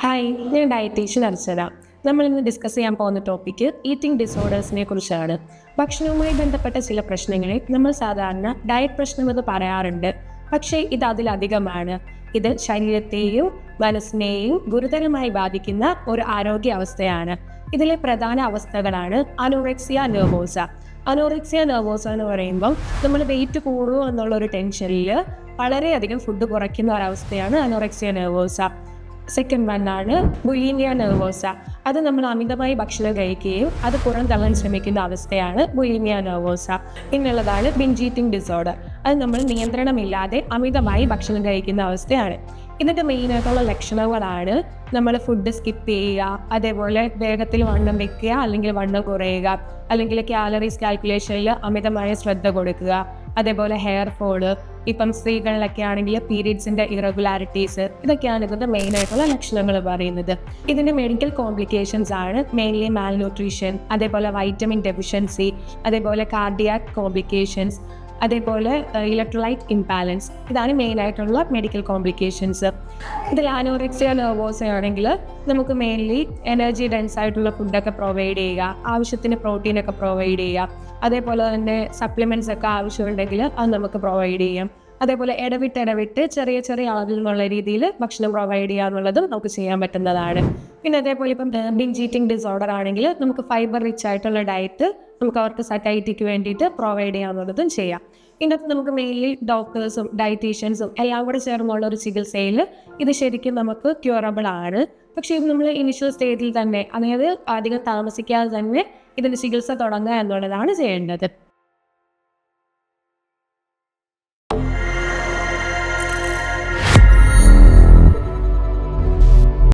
Hi, ഞാൻ dietitian അർച്ചന. നമ്മളിന്ന് discuss ചെയ്യാൻ പോകുന്ന ടോപ്പിക്ക് ഈറ്റിംഗ് ഡിസോർഡേഴ്സിനെ കുറിച്ചാണ്. ഭക്ഷണവുമായി ബന്ധപ്പെട്ട ചില പ്രശ്നങ്ങളെ നമ്മൾ സാധാരണ ഡയറ്റ് പ്രശ്നമെന്ന് പറയാറുണ്ട്. പക്ഷേ ഇത് അതിലധികമാണ്. ഇത് ശരീരത്തെയും മനസ്സിനെയും ഗുരുതരമായി ബാധിക്കുന്ന ഒരു ആരോഗ്യ അവസ്ഥയാണ്. ഇതിലെ പ്രധാന അവസ്ഥകളാണ് അനോറെക്സിയ നെർവോസ. അനോറെക്സിയ നെർവോസ എന്ന് പറയുമ്പം നമ്മൾ വെയിറ്റ് കൂടുമോ എന്നുള്ളൊരു ടെൻഷനിൽ വളരെയധികം ഫുഡ് കുറയ്ക്കുന്ന ഒരവസ്ഥയാണ് അനോറെക്സിയ നെർവോസ. സെക്കൻഡ് വണ്ണാണ് ബുലീമിയ നെർവോസ. അത് നമ്മൾ അമിതമായി ഭക്ഷണം കഴിക്കുകയും അത് പുറന്തള്ളാൻ ശ്രമിക്കുന്ന അവസ്ഥയാണ് ബുലീമിയ നെർവോസ. പിന്നുള്ളതാണ് ബിഞ്ച് ഈറ്റിംഗ് ഡിസോർഡർ. അത് നമ്മൾ നിയന്ത്രണമില്ലാതെ അമിതമായി ഭക്ഷണം കഴിക്കുന്ന അവസ്ഥയാണ്. ഇതിൻ്റെ മെയിനായിട്ടുള്ള ലക്ഷണങ്ങളാണ് നമ്മൾ ഫുഡ് സ്കിപ്പ് ചെയ്യുക, അതേപോലെ വേഗത്തിൽ വണ്ണം വെക്കുക അല്ലെങ്കിൽ വണ്ണം കുറയുക, അല്ലെങ്കിൽ കാലറീസ് കാൽക്കുലേഷനിൽ അമിതമായ ശ്രദ്ധ കൊടുക്കുക, അതേപോലെ ഹെയർ ഫോള്, ഇപ്പം സ്ത്രീകളിലൊക്കെ ആണെങ്കിൽ പീരീഡ്സിൻ്റെ ഇറഗുലാരിറ്റീസ്, ഇതൊക്കെയാണ് ഇതിൻ്റെ മെയിനായിട്ടുള്ള ലക്ഷണങ്ങൾ പറയുന്നത്. ഇതിൻ്റെ മെഡിക്കൽ കോംപ്ലിക്കേഷൻസ് ആണ് മെയിൻലി മാൽന്യൂട്രീഷൻ, അതേപോലെ വൈറ്റമിൻ ഡെഫിഷ്യൻസി, അതേപോലെ കാർഡിയാക് കോംപ്ലിക്കേഷൻസ്, അതേപോലെ ഇലക്ട്രോലൈറ്റ് ഇംബാലൻസ്. ഇതാണ് മെയിനായിട്ടുള്ള മെഡിക്കൽ കോംപ്ലിക്കേഷൻസ്. ഇതിൽ അനോറെക്സിയ നെർവോസ ആണെങ്കിൽ നമുക്ക് മെയിൻലി എനർജി ഡെൻസ് ആയിട്ടുള്ള ഫുഡൊക്കെ പ്രൊവൈഡ് ചെയ്യുക, ആവശ്യത്തിന് പ്രോട്ടീനൊക്കെ പ്രൊവൈഡ് ചെയ്യുക, അതേപോലെ തന്നെ സപ്ലിമെൻറ്റ്സ് ഒക്കെ ആവശ്യമുണ്ടെങ്കിൽ അത് നമുക്ക് പ്രൊവൈഡ് ചെയ്യാം. അതേപോലെ ഇടവിട്ട് ചെറിയ ചെറിയ അളവിൽ നിന്നുള്ള രീതിയിൽ ഭക്ഷണം പ്രൊവൈഡ് ചെയ്യുക എന്നുള്ളതും നമുക്ക് ചെയ്യാൻ പറ്റുന്നതാണ്. പിന്നെ അതേപോലെ ഇപ്പം ബിഞ്ച് ഈറ്റിംഗ് ഡിസോർഡർ ആണെങ്കിൽ നമുക്ക് ഫൈബർ റിച്ച് ആയിട്ടുള്ള ഡയറ്റ് നമുക്ക് അവർക്ക് സറ്റൈറ്റിക്ക് വേണ്ടിയിട്ട് പ്രൊവൈഡ് ചെയ്യാവുന്നതും ചെയ്യാം. ഇതിനകത്ത് നമുക്ക് മെയിൻലി ഡോക്ടേഴ്സും ഡയറ്റീഷ്യൻസും എല്ലാം കൂടെ ചേർന്നുള്ള ഒരു ചികിത്സയിൽ ഇത് ശരിക്കും നമുക്ക് ക്യൂറബിൾ ആണ്. പക്ഷേ ഇത് നമ്മൾ ഇനിഷ്യൽ സ്റ്റേജിൽ തന്നെ, അതായത് അധികം താമസിക്കാതെ തന്നെ ഇതിൻ്റെ ചികിത്സ തുടങ്ങുക എന്നുള്ളതാണ് ചെയ്യേണ്ടത്.